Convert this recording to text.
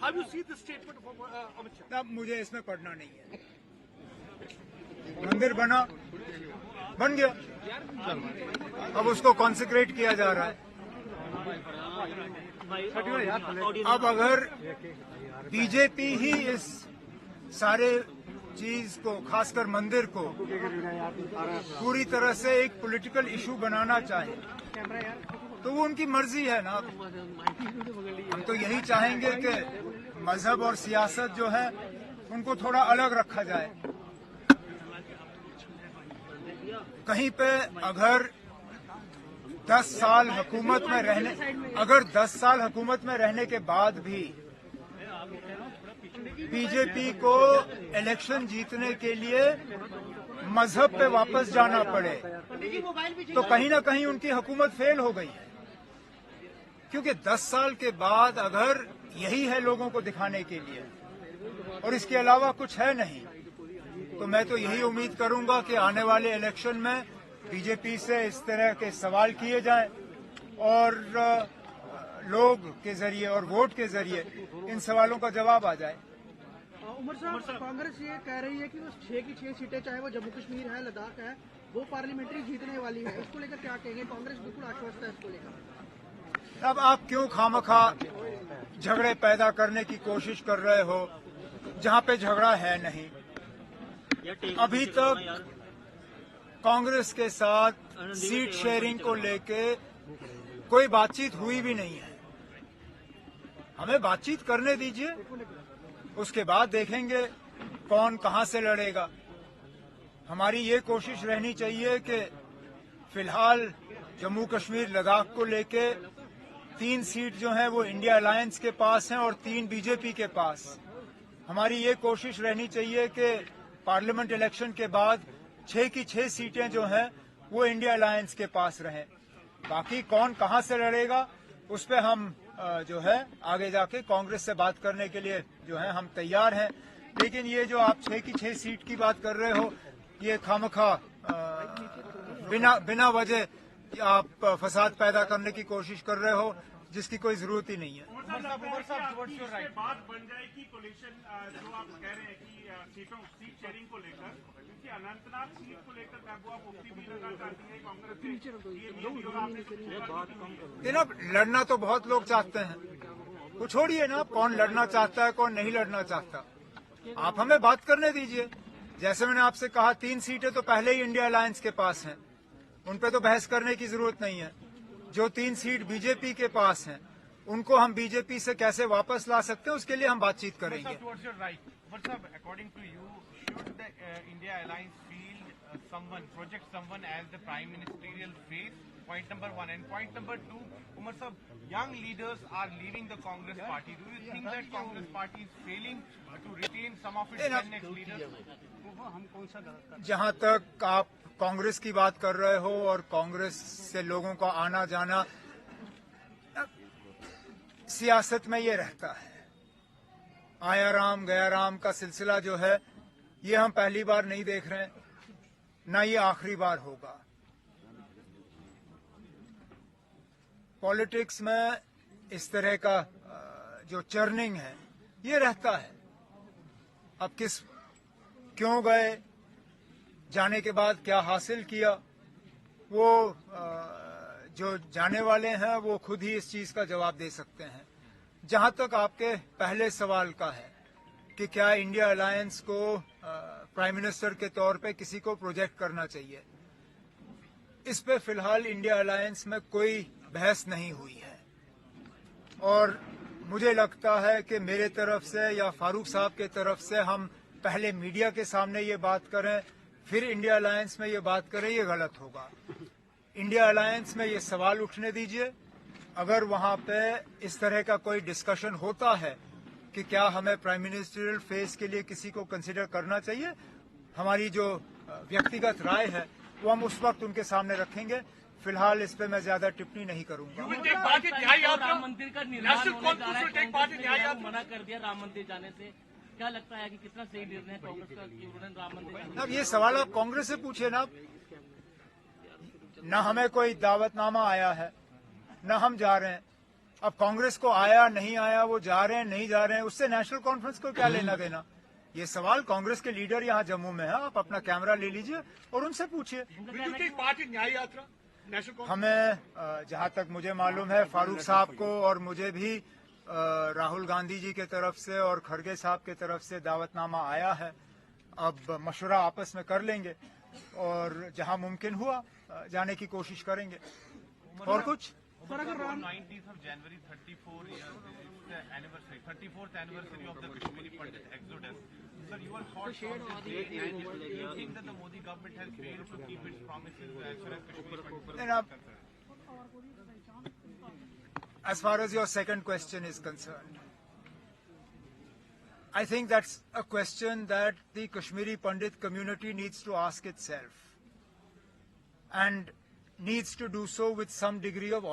How do you see this statement from Amit Shah? अब मुझे इसमें पढ़ना नहीं है। मंदिर बना, बन गया, अब उसको कॉन्सेक्रेट किया जा रहा है। अब अगर बीजेपी ही इस सारे चीज को, खासकर मंदिर को, पूरी तरह से एक पॉलिटिकल इशू बनाना चाहे तो वो उनकी मर्जी है ना। हम तो यही चाहेंगे कि मजहब और सियासत जो है उनको थोड़ा अलग रखा जाए। कहीं पे अगर 10 साल हुकूमत में रहने के बाद भी बीजेपी को इलेक्शन जीतने के लिए मजहब पे वापस जाना पड़े तो कहीं ना कहीं उनकी हुकूमत फेल हो गई है। क्योंकि 10 साल के बाद अगर यही है लोगों को दिखाने के लिए और इसके अलावा कुछ है नहीं, तो मैं तो यही उम्मीद करूंगा कि आने वाले इलेक्शन में बीजेपी से इस तरह के सवाल किए जाएं और लोग के जरिए और वोट के जरिए इन सवालों का जवाब आ जाए। उमर साहब, कांग्रेस ये कह रही है कि वो 6 की 6 सीटें, चाहे वो जम्मू कश्मीर है, लद्दाख है, वो पार्लियामेंट्री जीतने वाली है। इसको लेकर क्या कहेंगे? कांग्रेस बिल्कुल आश्वस्त है इसको लेकर। अब आप क्यों खामखा झगड़े पैदा करने की कोशिश कर रहे हो जहां पे झगड़ा है नहीं? अभी तक कांग्रेस के साथ सीट शेयरिंग को लेके कोई बातचीत हुई भी नहीं है। हमें बातचीत करने दीजिए, उसके बाद देखेंगे कौन कहां से लड़ेगा। हमारी ये कोशिश रहनी चाहिए कि फिलहाल जम्मू कश्मीर लद्दाख को लेके 3 सीट जो हैं वो इंडिया अलायंस के पास हैं और 3 बीजेपी के पास। हमारी ये कोशिश रहनी चाहिए कि पार्लियामेंट इलेक्शन के बाद 6 की 6 सीटें जो हैं वो इंडिया अलायंस के पास रहें। बाकी कौन कहां से लड़ेगा उस पर हम जो है आगे जाके कांग्रेस से बात करने के लिए जो है हम तैयार हैं। लेकिन ये जो आप 6 की 6 सीट की बात कर रहे हो, ये खामखा बिना वजह आप फसाद पैदा करने की कोशिश कर रहे हो जिसकी कोई जरूरत ही नहीं है। बात बन जाएगी कोलिशन जो आप कह रहे हैं कि सीट शेयरिंग को लेकर, क्योंकि अनंतनाग सीट को लेकर महबूबा मुफ्ती भी लड़ना चाहती है कांग्रेस से। लड़ना तो बहुत लोग चाहते हैं, वो छोड़िए ना कौन लड़ना चाहता है कौन नहीं लड़ना चाहता। आप हमें बात करने दीजिए। जैसे मैंने आपसे कहा 3 सीटें तो पहले ही इंडिया अलायंस के पास हैं, उन पे तो बहस करने की जरूरत नहीं है। जो 3 सीट बीजेपी के पास हैं उनको हम बीजेपी से कैसे वापस ला सकते हैं उसके लिए हम बातचीत करेंगे। According to you, should the India Alliance field project someone as the prime ministerial face? Point number 1. And point number 2, Umar Sahab, young leaders are leaving the Congress party. Do you think that Congress party is failing to retain some of its 10 next leaders? जहां तक आप कांग्रेस की बात कर रहे हो और कांग्रेस से लोगों का आना जाना, सियासत में ये रहता है। आया राम गया राम का सिलसिला जो है ये हम पहली बार नहीं देख रहे हैं, ना ये आखिरी बार होगा। पॉलिटिक्स में इस तरह का जो चर्निंग है ये रहता है। अब क्यों गए, जाने के बाद क्या हासिल किया, वो जो जाने वाले हैं वो खुद ही इस चीज का जवाब दे सकते हैं। जहां तक आपके पहले सवाल का है कि क्या इंडिया अलायंस को प्राइम मिनिस्टर के तौर पे किसी को प्रोजेक्ट करना चाहिए, इस पे फिलहाल इंडिया अलायंस में कोई बहस नहीं हुई है। और मुझे लगता है कि मेरे तरफ से या फारूक साहब के तरफ से हम पहले मीडिया के सामने ये बात करें फिर इंडिया अलायंस में ये बात करें, ये गलत होगा। इंडिया अलायंस में ये सवाल उठने दीजिए। अगर वहां पे इस तरह का कोई डिस्कशन होता है कि क्या हमें प्राइम मिनिस्टरियल फेस के लिए किसी को कंसिडर करना चाहिए, हमारी जो व्यक्तिगत राय है वो हम उस वक्त उनके सामने रखेंगे। फिलहाल इस पे मैं ज्यादा टिप्पणी नहीं करूंगा। राम मंदिर का निर्माण होने जा रहा है, मना कर दिया राम मंदिर जाने से, क्या लगता है कि कितना सही निर्णय है कांग्रेस का कि उन्होंने राम मंदिर? अब ये सवाल आप कांग्रेस से पूछे ना। न हमें कोई दावतनामा आया है, न हम जा रहे हैं। अब कांग्रेस को आया नहीं आया, वो जा रहे हैं नहीं जा रहे हैं, उससे नेशनल कॉन्फ्रेंस को क्या लेना देना? ये सवाल कांग्रेस के लीडर यहाँ जम्मू में है, आप अपना कैमरा ले लीजिए और उनसे पूछिए। Will you take part in न्याय यात्रा? National Congress? हमें जहां तक मुझे मालूम है, फारूक साहब को और मुझे भी राहुल गांधी जी के तरफ से और खड़गे साहब के तरफ से दावतनामा आया है। अब मशवरा आपस में कर लेंगे और जहां मुमकिन हुआ जाने की कोशिश करेंगे। और कुछ? सर, अगर 19th of January, 34 years, it's the anniversary, 34th anniversary of the Kashmiri Pandit exodus. Sir, your thoughts on this date, and do you think that the Modi government has failed to keep its promises as far as Kashmiri Pandit And, is concerned? As far as your second question is concerned, I think that's a question that the Kashmiri Pandit community needs to ask itself, and needs to do so with some degree of